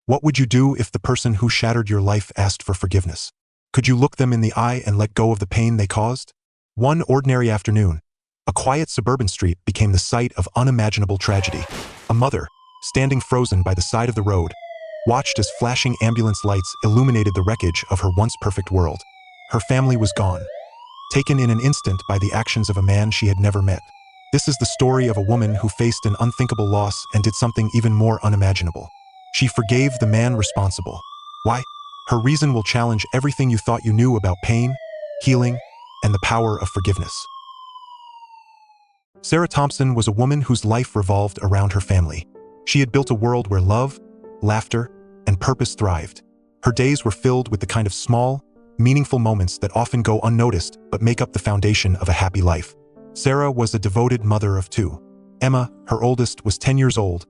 What would you do if the person who shattered your life asked for forgiveness? Could you look them in the eye and let go of the pain they caused? One ordinary afternoon, a quiet suburban street became the site of unimaginable tragedy. A mother, standing frozen by the side of the road, watched as flashing ambulance lights illuminated the wreckage of her once perfect world. Her family was gone, taken in an instant by the actions of a man she had never met. This is the story of a woman who faced an unthinkable loss and did something even more unimaginable. She forgave the man responsible. Why? Her reason will challenge everything you thought you knew about pain, healing, and the power of forgiveness. Sarah Thompson was a woman whose life revolved around her family. She had built a world where love, laughter, and purpose thrived. Her days were filled with the kind of small, meaningful moments that often go unnoticed but make up the foundation of a happy life. Sarah was a devoted mother of two. Emma, her oldest, was 10 years old,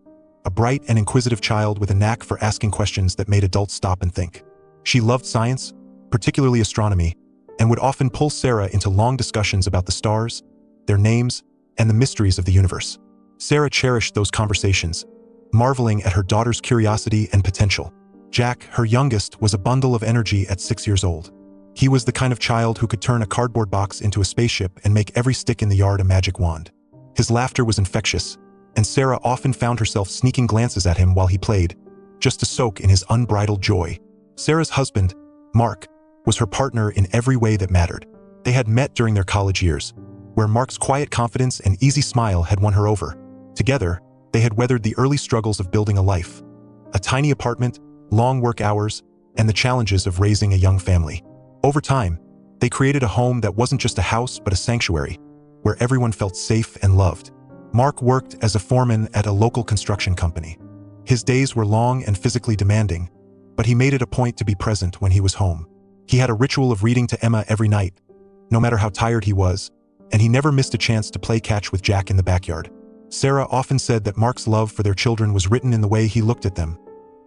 a bright and inquisitive child with a knack for asking questions that made adults stop and think. She loved science, particularly astronomy, and would often pull Sarah into long discussions about the stars, their names, and the mysteries of the universe. Sarah cherished those conversations, marveling at her daughter's curiosity and potential. Jack, her youngest, was a bundle of energy at 6 years old. He was the kind of child who could turn a cardboard box into a spaceship and make every stick in the yard a magic wand. His laughter was infectious, and Sarah often found herself sneaking glances at him while he played, just to soak in his unbridled joy. Sarah's husband, Mark, was her partner in every way that mattered. They had met during their college years, where Mark's quiet confidence and easy smile had won her over. Together, they had weathered the early struggles of building a life, a tiny apartment, long work hours, and the challenges of raising a young family. Over time, they created a home that wasn't just a house but a sanctuary, where everyone felt safe and loved. Mark worked as a foreman at a local construction company. His days were long and physically demanding, but he made it a point to be present when he was home. He had a ritual of reading to Emma every night, no matter how tired he was, and he never missed a chance to play catch with Jack in the backyard. Sarah often said that Mark's love for their children was written in the way he looked at them: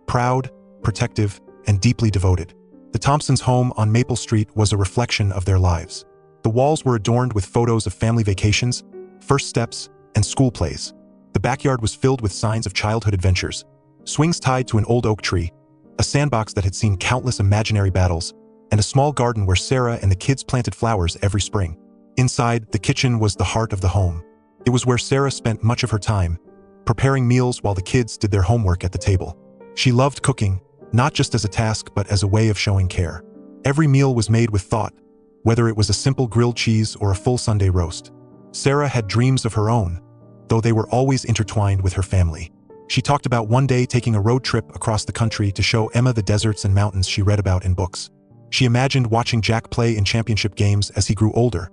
proud, protective, and deeply devoted. The Thompsons' home on Maple Street was a reflection of their lives. The walls were adorned with photos of family vacations, first steps, and school plays. The backyard was filled with signs of childhood adventures: swings tied to an old oak tree, a sandbox that had seen countless imaginary battles, and a small garden where Sarah and the kids planted flowers every spring. Inside, the kitchen was the heart of the home. It was where Sarah spent much of her time, preparing meals while the kids did their homework at the table. She loved cooking, not just as a task but as a way of showing care. Every meal was made with thought, whether it was a simple grilled cheese or a full Sunday roast. Sarah had dreams of her own, though they were always intertwined with her family. She talked about one day taking a road trip across the country to show Emma the deserts and mountains she read about in books. She imagined watching Jack play in championship games as he grew older,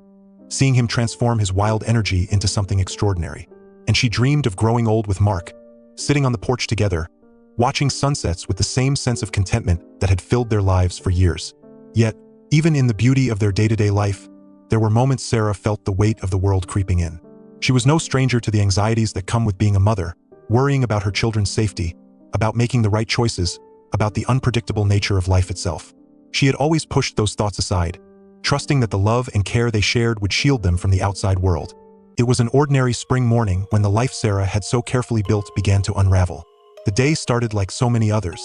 seeing him transform his wild energy into something extraordinary. And she dreamed of growing old with Mark, sitting on the porch together, watching sunsets with the same sense of contentment that had filled their lives for years. Yet, even in the beauty of their day-to-day life, there were moments Sarah felt the weight of the world creeping in. She was no stranger to the anxieties that come with being a mother, worrying about her children's safety, about making the right choices, about the unpredictable nature of life itself. She had always pushed those thoughts aside, trusting that the love and care they shared would shield them from the outside world. It was an ordinary spring morning when the life Sarah had so carefully built began to unravel. The day started like so many others.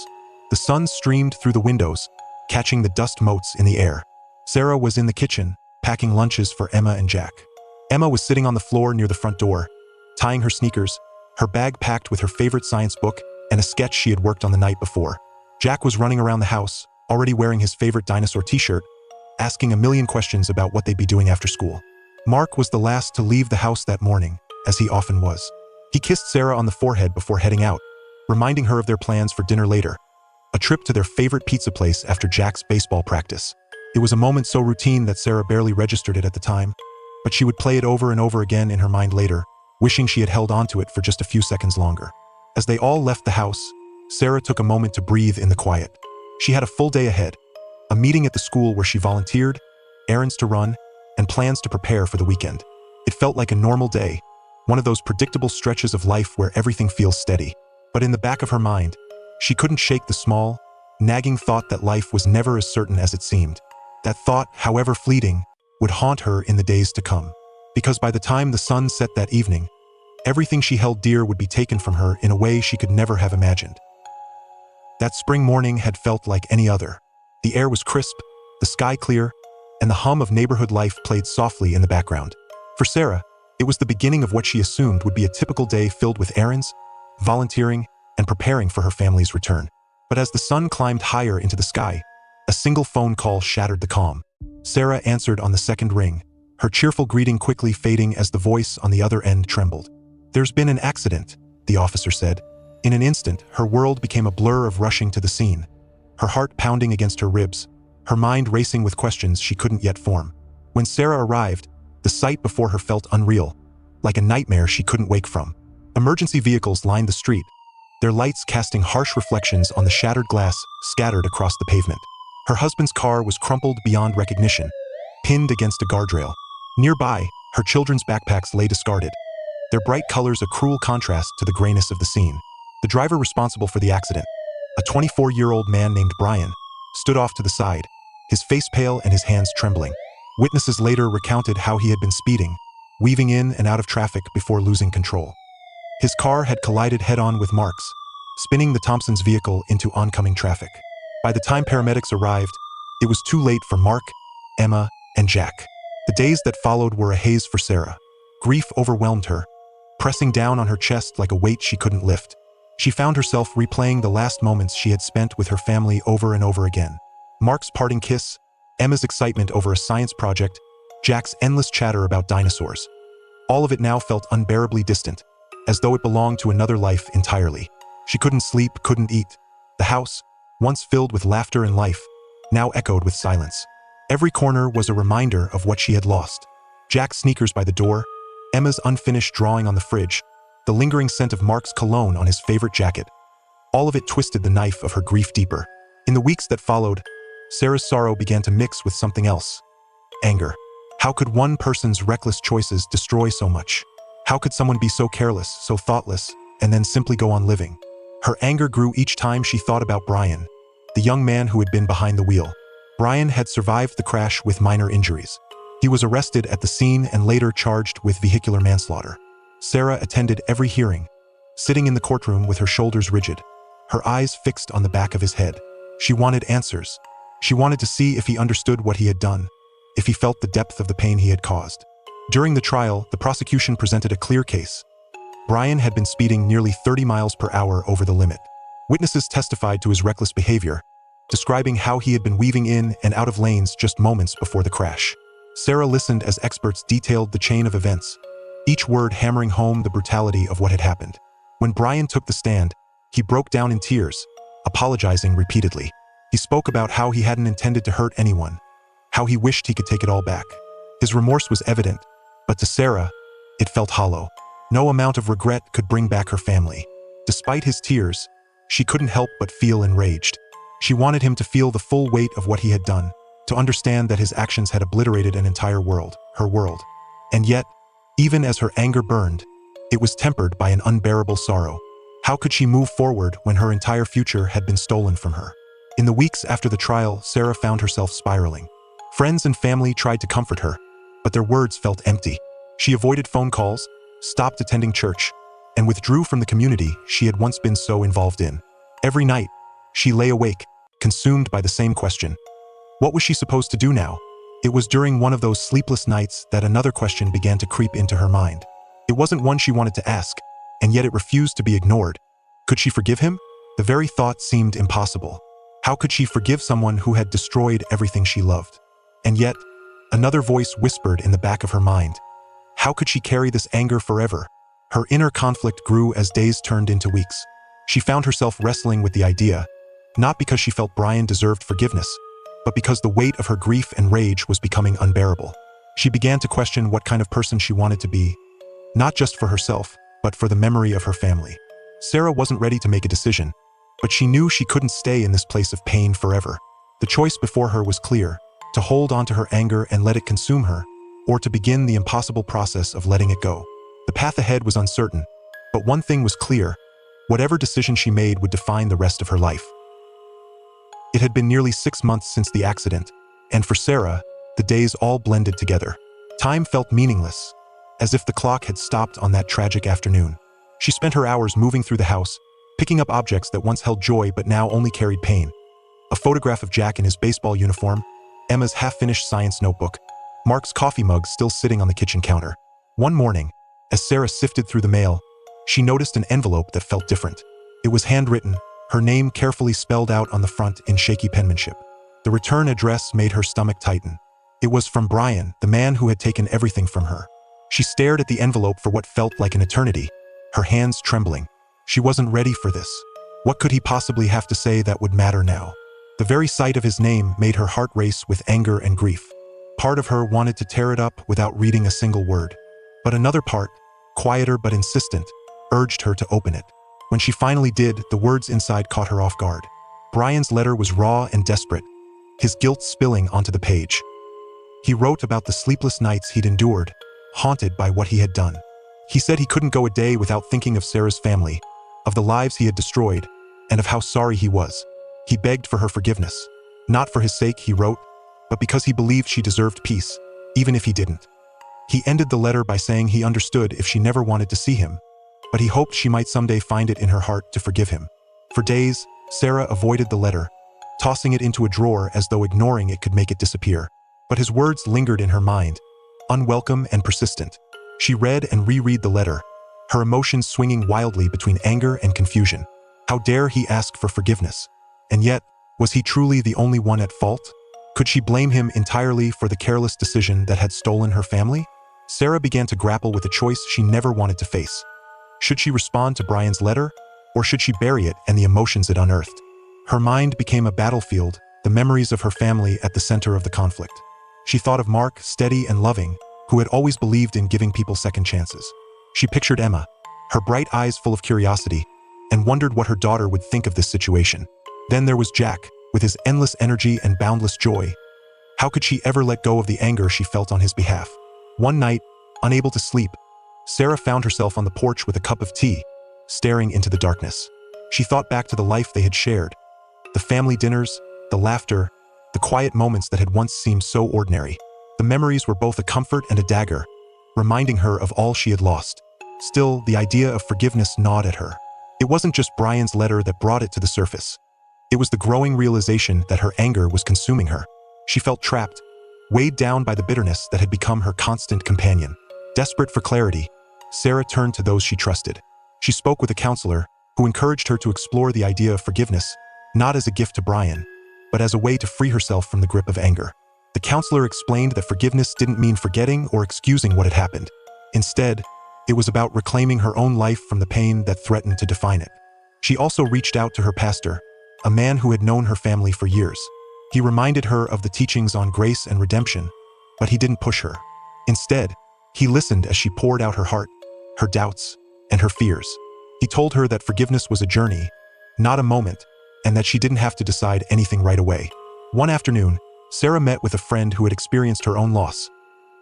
The sun streamed through the windows, catching the dust motes in the air. Sarah was in the kitchen, packing lunches for Emma and Jack. Emma was sitting on the floor near the front door, tying her sneakers, her bag packed with her favorite science book and a sketch she had worked on the night before. Jack was running around the house, already wearing his favorite dinosaur t-shirt, asking a million questions about what they'd be doing after school. Mark was the last to leave the house that morning, as he often was. He kissed Sarah on the forehead before heading out, reminding her of their plans for dinner later, a trip to their favorite pizza place after Jack's baseball practice. It was a moment so routine that Sarah barely registered it at the time, but she would play it over and over again in her mind later, wishing she had held onto it for just a few seconds longer. As they all left the house, Sarah took a moment to breathe in the quiet. She had a full day ahead, a meeting at the school where she volunteered, errands to run, and plans to prepare for the weekend. It felt like a normal day, one of those predictable stretches of life where everything feels steady. But in the back of her mind, she couldn't shake the small, nagging thought that life was never as certain as it seemed. That thought, however fleeting, would haunt her in the days to come. Because by the time the sun set that evening, everything she held dear would be taken from her in a way she could never have imagined. That spring morning had felt like any other. The air was crisp, the sky clear, and the hum of neighborhood life played softly in the background. For Sarah, it was the beginning of what she assumed would be a typical day filled with errands, volunteering, and preparing for her family's return. But as the sun climbed higher into the sky, a single phone call shattered the calm. Sarah answered on the second ring, her cheerful greeting quickly fading as the voice on the other end trembled. "There's been an accident," the officer said. In an instant, her world became a blur of rushing to the scene, her heart pounding against her ribs, her mind racing with questions she couldn't yet form. When Sarah arrived, the sight before her felt unreal, like a nightmare she couldn't wake from. Emergency vehicles lined the street, their lights casting harsh reflections on the shattered glass scattered across the pavement. Her husband's car was crumpled beyond recognition, pinned against a guardrail. Nearby, her children's backpacks lay discarded, their bright colors a cruel contrast to the grayness of the scene. The driver responsible for the accident, a 24-year-old man named Brian, stood off to the side, his face pale and his hands trembling. Witnesses later recounted how he had been speeding, weaving in and out of traffic before losing control. His car had collided head-on with Mark's, spinning the Thompsons' vehicle into oncoming traffic. By the time paramedics arrived, it was too late for Mark, Emma, and Jack. The days that followed were a haze for Sarah. Grief overwhelmed her, pressing down on her chest like a weight she couldn't lift. She found herself replaying the last moments she had spent with her family over and over again. Mark's parting kiss, Emma's excitement over a science project, Jack's endless chatter about dinosaurs. All of it now felt unbearably distant, as though it belonged to another life entirely. She couldn't sleep, couldn't eat. The house, once filled with laughter and life, now echoed with silence. Every corner was a reminder of what she had lost. Jack's sneakers by the door, Emma's unfinished drawing on the fridge, the lingering scent of Mark's cologne on his favorite jacket. All of it twisted the knife of her grief deeper. In the weeks that followed, Sarah's sorrow began to mix with something else. Anger. How could one person's reckless choices destroy so much? How could someone be so careless, so thoughtless, and then simply go on living? Her anger grew each time she thought about Brian, the young man who had been behind the wheel. Brian had survived the crash with minor injuries. He was arrested at the scene and later charged with vehicular manslaughter. Sarah attended every hearing, sitting in the courtroom with her shoulders rigid, her eyes fixed on the back of his head. She wanted answers. She wanted to see if he understood what he had done, if he felt the depth of the pain he had caused. During the trial, the prosecution presented a clear case. Brian had been speeding nearly 30 miles per hour over the limit. Witnesses testified to his reckless behavior, describing how he had been weaving in and out of lanes just moments before the crash. Sarah listened as experts detailed the chain of events, each word hammering home the brutality of what had happened. When Brian took the stand, he broke down in tears, apologizing repeatedly. He spoke about how he hadn't intended to hurt anyone, how he wished he could take it all back. His remorse was evident, but to Sarah, it felt hollow. No amount of regret could bring back her family. Despite his tears, she couldn't help but feel enraged. She wanted him to feel the full weight of what he had done, to understand that his actions had obliterated an entire world, her world. And yet, even as her anger burned, it was tempered by an unbearable sorrow. How could she move forward when her entire future had been stolen from her? In the weeks after the trial, Sarah found herself spiraling. Friends and family tried to comfort her, but their words felt empty. She avoided phone calls, stopped attending church, and withdrew from the community she had once been so involved in. Every night, she lay awake, consumed by the same question. What was she supposed to do now? It was during one of those sleepless nights that another question began to creep into her mind. It wasn't one she wanted to ask, and yet it refused to be ignored. Could she forgive him? The very thought seemed impossible. How could she forgive someone who had destroyed everything she loved? And yet, another voice whispered in the back of her mind. How could she carry this anger forever? Her inner conflict grew as days turned into weeks. She found herself wrestling with the idea, not because she felt Brian deserved forgiveness, but because the weight of her grief and rage was becoming unbearable. She began to question what kind of person she wanted to be, not just for herself, but for the memory of her family. Sarah wasn't ready to make a decision, but she knew she couldn't stay in this place of pain forever. The choice before her was clear: to hold on to her anger and let it consume her, or to begin the impossible process of letting it go. The path ahead was uncertain, but one thing was clear: whatever decision she made would define the rest of her life. It had been nearly 6 months since the accident, and for Sarah, the days all blended together. Time felt meaningless, as if the clock had stopped on that tragic afternoon. She spent her hours moving through the house, picking up objects that once held joy but now only carried pain. A photograph of Jack in his baseball uniform, Emma's half-finished science notebook, Mark's coffee mug still sitting on the kitchen counter. One morning, as Sarah sifted through the mail, she noticed an envelope that felt different. It was handwritten, her name carefully spelled out on the front in shaky penmanship. The return address made her stomach tighten. It was from Brian, the man who had taken everything from her. She stared at the envelope for what felt like an eternity, her hands trembling. She wasn't ready for this. What could he possibly have to say that would matter now? The very sight of his name made her heart race with anger and grief. Part of her wanted to tear it up without reading a single word. But another part, quieter but insistent, urged her to open it. When she finally did, the words inside caught her off guard. Brian's letter was raw and desperate, his guilt spilling onto the page. He wrote about the sleepless nights he'd endured, haunted by what he had done. He said he couldn't go a day without thinking of Sarah's family, of the lives he had destroyed, and of how sorry he was. He begged for her forgiveness. Not for his sake, he wrote, but because he believed she deserved peace, even if he didn't. He ended the letter by saying he understood if she never wanted to see him, but he hoped she might someday find it in her heart to forgive him. For days, Sarah avoided the letter, tossing it into a drawer as though ignoring it could make it disappear. But his words lingered in her mind, unwelcome and persistent. She read and reread the letter, her emotions swinging wildly between anger and confusion. How dare he ask for forgiveness? And yet, was he truly the only one at fault? Could she blame him entirely for the careless decision that had stolen her family? Sarah began to grapple with a choice she never wanted to face. Should she respond to Brian's letter, or should she bury it and the emotions it unearthed? Her mind became a battlefield, the memories of her family at the center of the conflict. She thought of Mark, steady and loving, who had always believed in giving people second chances. She pictured Emma, her bright eyes full of curiosity, and wondered what her daughter would think of this situation. Then there was Jack, with his endless energy and boundless joy. How could she ever let go of the anger she felt on his behalf? One night, unable to sleep, Sarah found herself on the porch with a cup of tea, staring into the darkness. She thought back to the life they had shared, the family dinners, the laughter, the quiet moments that had once seemed so ordinary. The memories were both a comfort and a dagger, reminding her of all she had lost. Still, the idea of forgiveness gnawed at her. It wasn't just Brian's letter that brought it to the surface. It was the growing realization that her anger was consuming her. She felt trapped, weighed down by the bitterness that had become her constant companion. Desperate for clarity, Sarah turned to those she trusted. She spoke with a counselor who encouraged her to explore the idea of forgiveness, not as a gift to Brian, but as a way to free herself from the grip of anger. The counselor explained that forgiveness didn't mean forgetting or excusing what had happened. Instead, it was about reclaiming her own life from the pain that threatened to define it. She also reached out to her pastor, a man who had known her family for years. He reminded her of the teachings on grace and redemption, but he didn't push her. Instead, he listened as she poured out her heart, her doubts, and her fears. He told her that forgiveness was a journey, not a moment, and that she didn't have to decide anything right away. One afternoon, Sarah met with a friend who had experienced her own loss,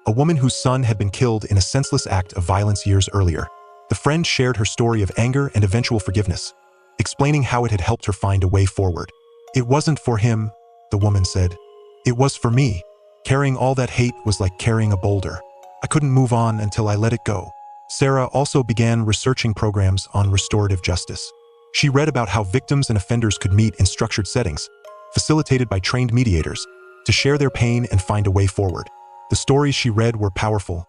a woman whose son had been killed in a senseless act of violence years earlier. The friend shared her story of anger and eventual forgiveness, explaining how it had helped her find a way forward. "It wasn't for him," the woman said. "It was for me. Carrying all that hate was like carrying a boulder. I couldn't move on until I let it go." Sarah also began researching programs on restorative justice. She read about how victims and offenders could meet in structured settings, facilitated by trained mediators, to share their pain and find a way forward. The stories she read were powerful.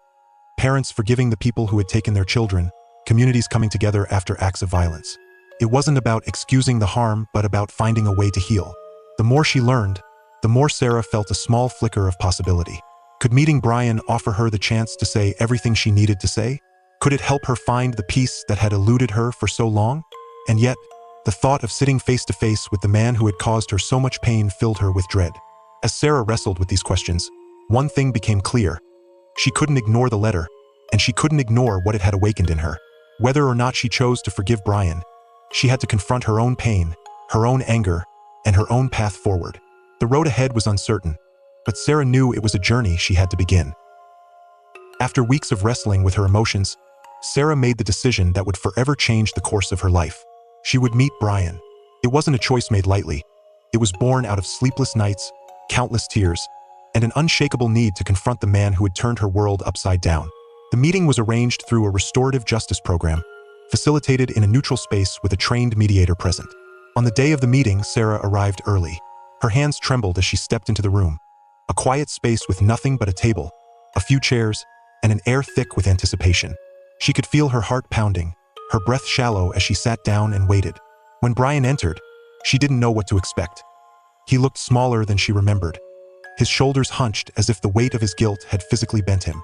Parents forgiving the people who had taken their children, communities coming together after acts of violence. It wasn't about excusing the harm, but about finding a way to heal. The more she learned, the more Sarah felt a small flicker of possibility. Could meeting Brian offer her the chance to say everything she needed to say? Could it help her find the peace that had eluded her for so long? And yet, the thought of sitting face to face with the man who had caused her so much pain filled her with dread. As Sarah wrestled with these questions, one thing became clear. She couldn't ignore the letter, and she couldn't ignore what it had awakened in her. Whether or not she chose to forgive Brian, she had to confront her own pain, her own anger, and her own path forward. The road ahead was uncertain, but Sarah knew it was a journey she had to begin. After weeks of wrestling with her emotions, Sarah made the decision that would forever change the course of her life. She would meet Brian. It wasn't a choice made lightly. It was born out of sleepless nights, countless tears, and an unshakable need to confront the man who had turned her world upside down. The meeting was arranged through a restorative justice program, facilitated in a neutral space with a trained mediator present. On the day of the meeting, Sarah arrived early. Her hands trembled as she stepped into the room. A quiet space with nothing but a table, a few chairs, and an air thick with anticipation. She could feel her heart pounding, her breath shallow as she sat down and waited. When Brian entered, she didn't know what to expect. He looked smaller than she remembered. His shoulders hunched as if the weight of his guilt had physically bent him.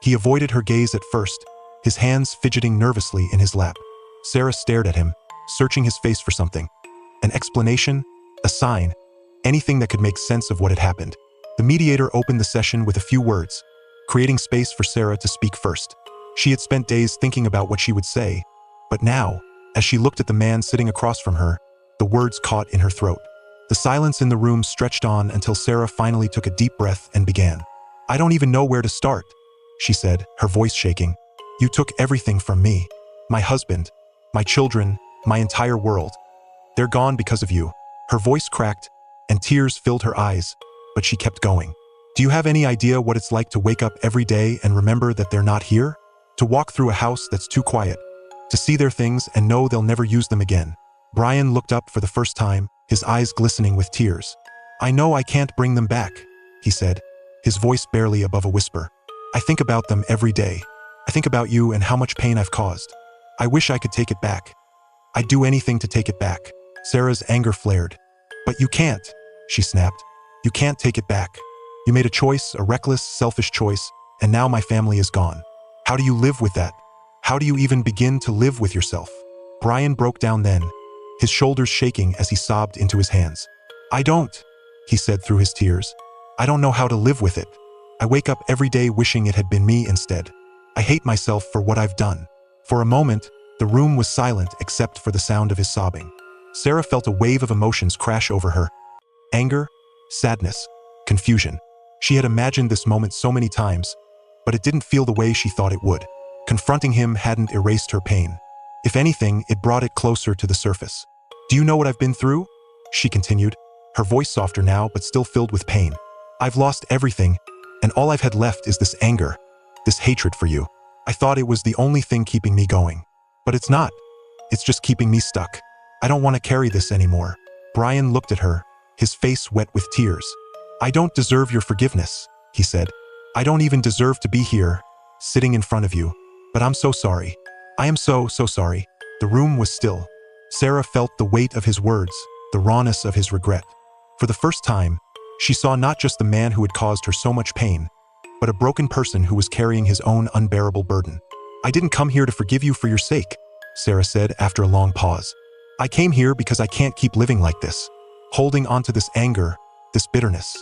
He avoided her gaze at first, his hands fidgeting nervously in his lap. Sarah stared at him, searching his face for something. An explanation, a sign, anything that could make sense of what had happened. The mediator opened the session with a few words, creating space for Sarah to speak first. She had spent days thinking about what she would say, but now, as she looked at the man sitting across from her, the words caught in her throat. The silence in the room stretched on until Sarah finally took a deep breath and began. "I don't even know where to start," she said, her voice shaking. "You took everything from me. My husband, my children, my entire world. They're gone because of you." Her voice cracked, and tears filled her eyes, but she kept going. "Do you have any idea what it's like to wake up every day and remember that they're not here? To walk through a house that's too quiet, to see their things and know they'll never use them again?" Brian looked up for the first time, his eyes glistening with tears. "I know I can't bring them back," he said, his voice barely above a whisper. "I think about them every day. I think about you and how much pain I've caused. I wish I could take it back. I'd do anything to take it back." Sarah's anger flared. "But you can't," she snapped. "You can't take it back. You made a choice, a reckless, selfish choice, and now my family is gone. How do you live with that? How do you even begin to live with yourself?" Brian broke down then, his shoulders shaking as he sobbed into his hands. "I don't," he said through his tears. "I don't know how to live with it. I wake up every day wishing it had been me instead. I hate myself for what I've done." For a moment, the room was silent except for the sound of his sobbing. Sarah felt a wave of emotions crash over her. Anger, sadness, confusion. She had imagined this moment so many times, but it didn't feel the way she thought it would. Confronting him hadn't erased her pain. If anything, it brought it closer to the surface. "Do you know what I've been through?" she continued, her voice softer now but still filled with pain. "I've lost everything, and all I've had left is this anger, this hatred for you. I thought it was the only thing keeping me going. But it's not. It's just keeping me stuck. I don't want to carry this anymore." Brian looked at her, his face wet with tears. "I don't deserve your forgiveness," he said. "I don't even deserve to be here, sitting in front of you. But I'm so sorry. I am so sorry." The room was still. Sarah felt the weight of his words, the rawness of his regret. For the first time, she saw not just the man who had caused her so much pain, but a broken person who was carrying his own unbearable burden. "I didn't come here to forgive you for your sake," Sarah said after a long pause. "I came here because I can't keep living like this, holding onto this anger, this bitterness.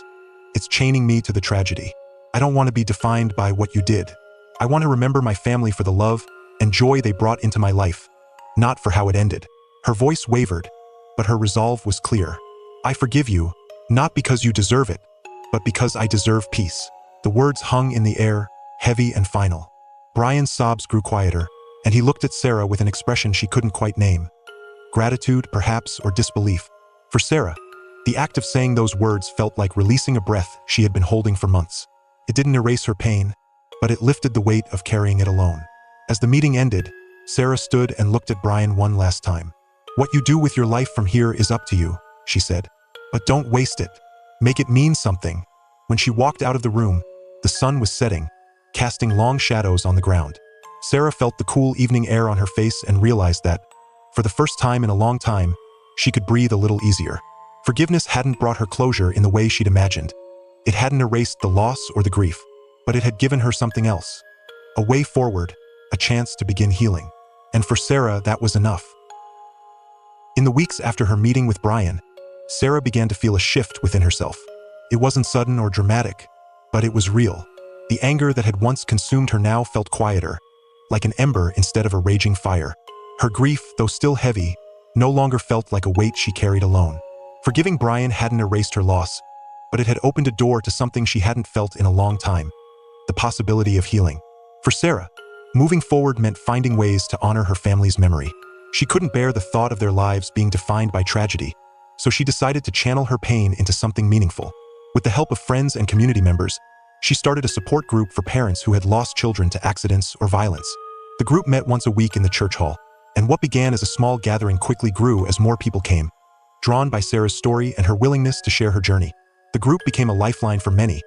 It's chaining me to the tragedy. I don't want to be defined by what you did. I want to remember my family for the love and joy they brought into my life, not for how it ended." Her voice wavered, but her resolve was clear. "I forgive you, not because you deserve it, but because I deserve peace." The words hung in the air, heavy and final. Brian's sobs grew quieter, and he looked at Sarah with an expression she couldn't quite name. Gratitude, perhaps, or disbelief. For Sarah, the act of saying those words felt like releasing a breath she had been holding for months. It didn't erase her pain, but it lifted the weight of carrying it alone. As the meeting ended, Sarah stood and looked at Brian one last time. "What you do with your life from here is up to you," she said. "But don't waste it. Make it mean something." When she walked out of the room, the sun was setting, casting long shadows on the ground. Sarah felt the cool evening air on her face and realized that, for the first time in a long time, she could breathe a little easier. Forgiveness hadn't brought her closure in the way she'd imagined. It hadn't erased the loss or the grief, but it had given her something else. A way forward, a chance to begin healing. And for Sarah, that was enough. In the weeks after her meeting with Brian, Sarah began to feel a shift within herself. It wasn't sudden or dramatic, but it was real. The anger that had once consumed her now felt quieter, like an ember instead of a raging fire. Her grief, though still heavy, no longer felt like a weight she carried alone. Forgiving Brian hadn't erased her loss, but it had opened a door to something she hadn't felt in a long time: the possibility of healing. For Sarah, moving forward meant finding ways to honor her family's memory. She couldn't bear the thought of their lives being defined by tragedy, so she decided to channel her pain into something meaningful. With the help of friends and community members, she started a support group for parents who had lost children to accidents or violence. The group met once a week in the church hall, and what began as a small gathering quickly grew as more people came. Drawn by Sarah's story and her willingness to share her journey, the group became a lifeline for many,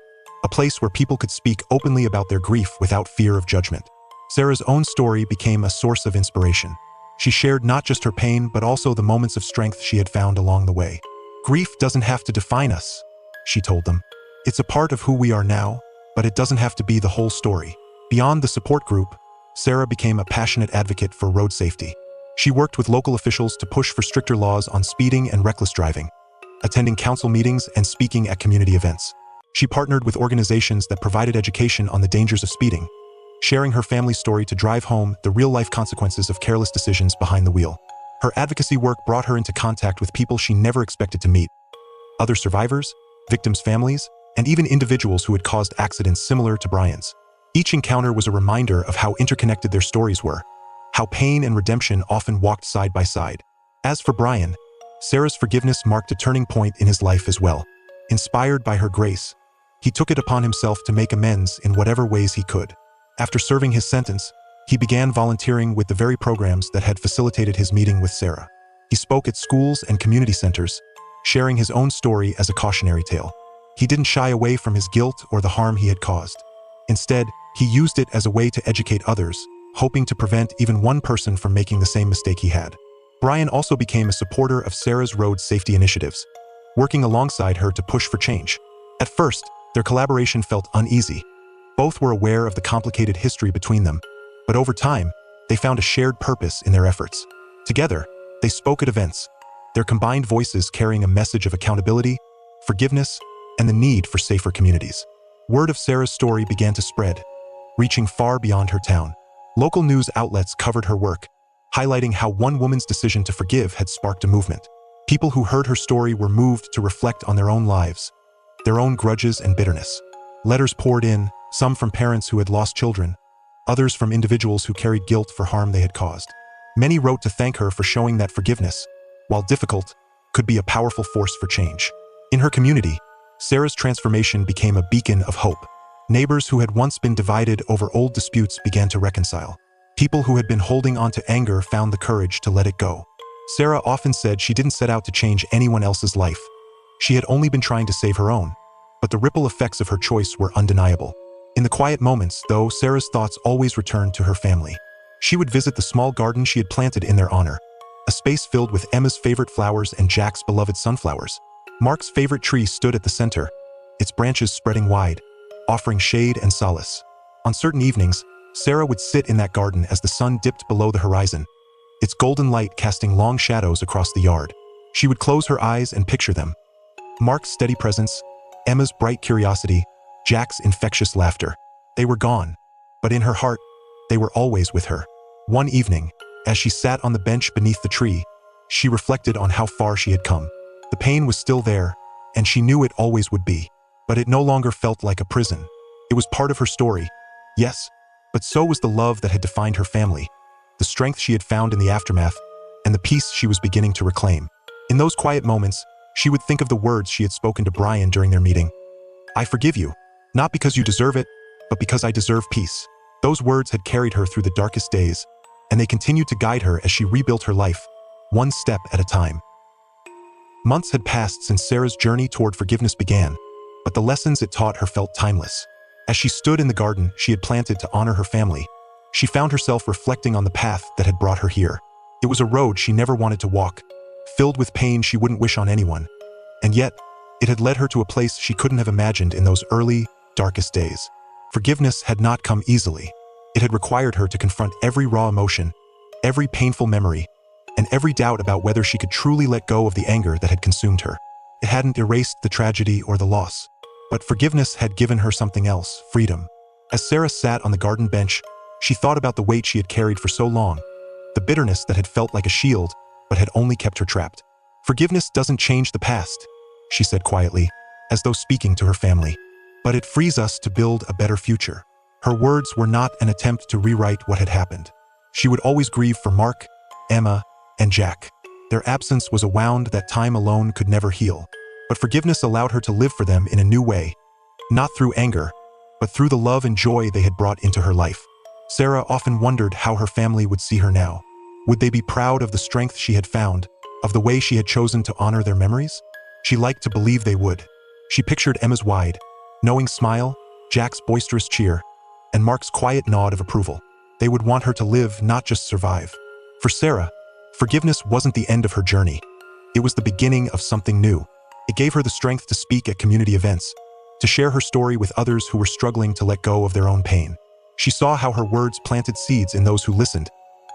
a place where people could speak openly about their grief without fear of judgment. Sarah's own story became a source of inspiration. She shared not just her pain but also the moments of strength she had found along the way. "Grief doesn't have to define us," she told them. "It's a part of who we are now, but it doesn't have to be the whole story." Beyond the support group, Sarah became a passionate advocate for road safety. She worked with local officials to push for stricter laws on speeding and reckless driving, attending council meetings and speaking at community events. She partnered with organizations that provided education on the dangers of speeding, sharing her family's story to drive home the real-life consequences of careless decisions behind the wheel. Her advocacy work brought her into contact with people she never expected to meet: other survivors, victims' families, and even individuals who had caused accidents similar to Brian's. Each encounter was a reminder of how interconnected their stories were, how pain and redemption often walked side by side. As for Brian, Sarah's forgiveness marked a turning point in his life as well. Inspired by her grace, he took it upon himself to make amends in whatever ways he could. After serving his sentence, he began volunteering with the very programs that had facilitated his meeting with Sarah. He spoke at schools and community centers, sharing his own story as a cautionary tale. He didn't shy away from his guilt or the harm he had caused. Instead, he used it as a way to educate others, hoping to prevent even one person from making the same mistake he had. Brian also became a supporter of Sarah's road safety initiatives, working alongside her to push for change. At first, their collaboration felt uneasy. Both were aware of the complicated history between them, but over time, they found a shared purpose in their efforts. Together, they spoke at events, their combined voices carrying a message of accountability, forgiveness, and the need for safer communities. Word of Sarah's story began to spread, reaching far beyond her town. Local news outlets covered her work, highlighting how one woman's decision to forgive had sparked a movement. People who heard her story were moved to reflect on their own lives, their own grudges and bitterness. Letters poured in, some from parents who had lost children, others from individuals who carried guilt for harm they had caused. Many wrote to thank her for showing that forgiveness, while difficult, could be a powerful force for change. In her community, Sarah's transformation became a beacon of hope. Neighbors who had once been divided over old disputes began to reconcile. People who had been holding on to anger found the courage to let it go. Sarah often said she didn't set out to change anyone else's life. She had only been trying to save her own, but the ripple effects of her choice were undeniable. In the quiet moments, though, Sarah's thoughts always returned to her family. She would visit the small garden she had planted in their honor, a space filled with Emma's favorite flowers and Jack's beloved sunflowers. Mark's favorite tree stood at the center, its branches spreading wide, offering shade and solace. On certain evenings, Sarah would sit in that garden as the sun dipped below the horizon, its golden light casting long shadows across the yard. She would close her eyes and picture them: Mark's steady presence, Emma's bright curiosity, Jack's infectious laughter. They were gone, but in her heart, they were always with her. One evening, as she sat on the bench beneath the tree, she reflected on how far she had come. The pain was still there, and she knew it always would be. But it no longer felt like a prison. It was part of her story, yes, but so was the love that had defined her family, the strength she had found in the aftermath, and the peace she was beginning to reclaim. In those quiet moments, she would think of the words she had spoken to Brian during their meeting. "I forgive you, not because you deserve it, but because I deserve peace." Those words had carried her through the darkest days, and they continued to guide her as she rebuilt her life, one step at a time. Months had passed since Sarah's journey toward forgiveness began, but the lessons it taught her felt timeless. As she stood in the garden she had planted to honor her family, she found herself reflecting on the path that had brought her here. It was a road she never wanted to walk, filled with pain she wouldn't wish on anyone, and yet, it had led her to a place she couldn't have imagined in those early, darkest days. Forgiveness had not come easily. It had required her to confront every raw emotion, every painful memory, and every doubt about whether she could truly let go of the anger that had consumed her. It hadn't erased the tragedy or the loss, but forgiveness had given her something else: freedom. As Sarah sat on the garden bench, she thought about the weight she had carried for so long, the bitterness that had felt like a shield, but had only kept her trapped. "Forgiveness doesn't change the past," she said quietly, as though speaking to her family, "but it frees us to build a better future." Her words were not an attempt to rewrite what had happened. She would always grieve for Mark, Emma, and Jack. Their absence was a wound that time alone could never heal. But forgiveness allowed her to live for them in a new way, not through anger, but through the love and joy they had brought into her life. Sarah often wondered how her family would see her now. Would they be proud of the strength she had found, of the way she had chosen to honor their memories? She liked to believe they would. She pictured Emma's wide, knowing smile, Jack's boisterous cheer, and Mark's quiet nod of approval. They would want her to live, not just survive. For Sarah, forgiveness wasn't the end of her journey. It was the beginning of something new. It gave her the strength to speak at community events, to share her story with others who were struggling to let go of their own pain. She saw how her words planted seeds in those who listened,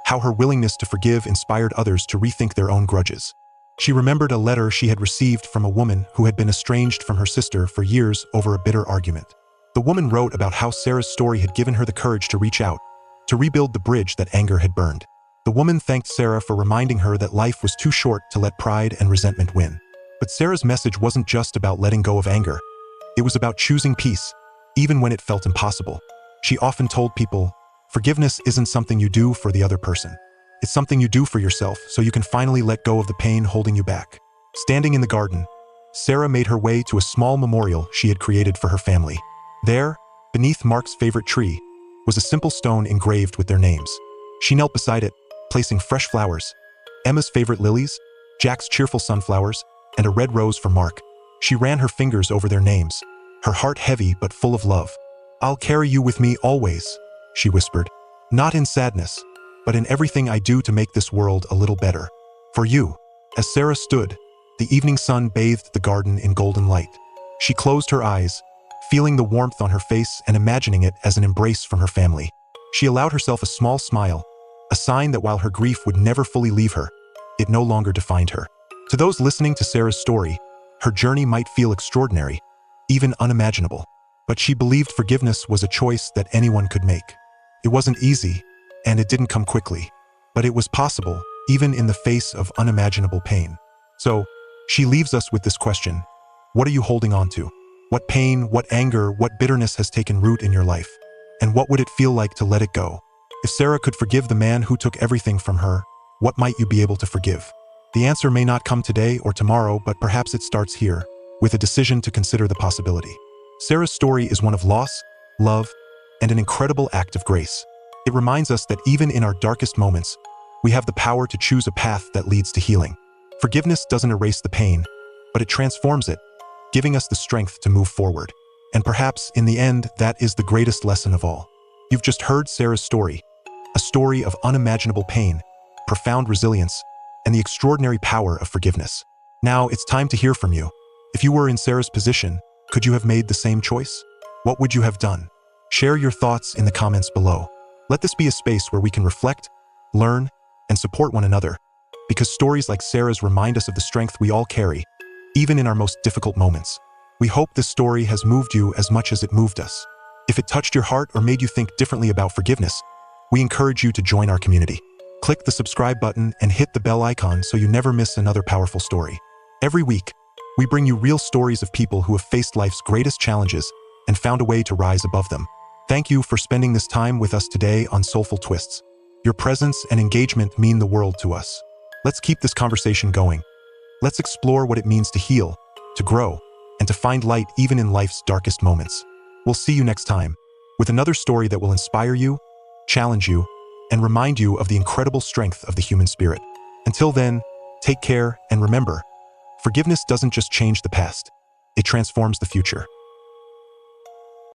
how her willingness to forgive inspired others to rethink their own grudges. She remembered a letter she had received from a woman who had been estranged from her sister for years over a bitter argument. The woman wrote about how Sarah's story had given her the courage to reach out, to rebuild the bridge that anger had burned. The woman thanked Sarah for reminding her that life was too short to let pride and resentment win. But Sarah's message wasn't just about letting go of anger. It was about choosing peace, even when it felt impossible. She often told people, forgiveness isn't something you do for the other person. It's something you do for yourself so you can finally let go of the pain holding you back. Standing in the garden, Sarah made her way to a small memorial she had created for her family. There, beneath Mark's favorite tree, was a simple stone engraved with their names. She knelt beside it, placing fresh flowers, Emma's favorite lilies, Jack's cheerful sunflowers, and a red rose for Mark. She ran her fingers over their names, her heart heavy but full of love. "I'll carry you with me always," she whispered, "not in sadness, but in everything I do to make this world a little better. For you." As Sarah stood, the evening sun bathed the garden in golden light. She closed her eyes, feeling the warmth on her face and imagining it as an embrace from her family. She allowed herself a small smile, a sign that while her grief would never fully leave her, it no longer defined her. To those listening to Sarah's story, her journey might feel extraordinary, even unimaginable. But she believed forgiveness was a choice that anyone could make. It wasn't easy, and it didn't come quickly, but it was possible, even in the face of unimaginable pain. So, she leaves us with this question: what are you holding on to? What pain, what anger, what bitterness has taken root in your life? And what would it feel like to let it go? If Sarah could forgive the man who took everything from her, what might you be able to forgive? The answer may not come today or tomorrow, but perhaps it starts here, with a decision to consider the possibility. Sarah's story is one of loss, love, and an incredible act of grace. It reminds us that even in our darkest moments, we have the power to choose a path that leads to healing. Forgiveness doesn't erase the pain, but it transforms it, giving us the strength to move forward. And perhaps, in the end, that is the greatest lesson of all. You've just heard Sarah's story, a story of unimaginable pain, profound resilience, and the extraordinary power of forgiveness. Now, it's time to hear from you. If you were in Sarah's position, could you have made the same choice? What would you have done? Share your thoughts in the comments below. Let this be a space where we can reflect, learn, and support one another, because stories like Sarah's remind us of the strength we all carry, even in our most difficult moments. We hope this story has moved you as much as it moved us. If it touched your heart or made you think differently about forgiveness, we encourage you to join our community. Click the subscribe button and hit the bell icon so you never miss another powerful story. Every week, we bring you real stories of people who have faced life's greatest challenges and found a way to rise above them. Thank you for spending this time with us today on Soulful Twists. Your presence and engagement mean the world to us. Let's keep this conversation going. Let's explore what it means to heal, to grow, and to find light even in life's darkest moments. We'll see you next time, with another story that will inspire you, challenge you, and remind you of the incredible strength of the human spirit. Until then, take care and remember, forgiveness doesn't just change the past, it transforms the future.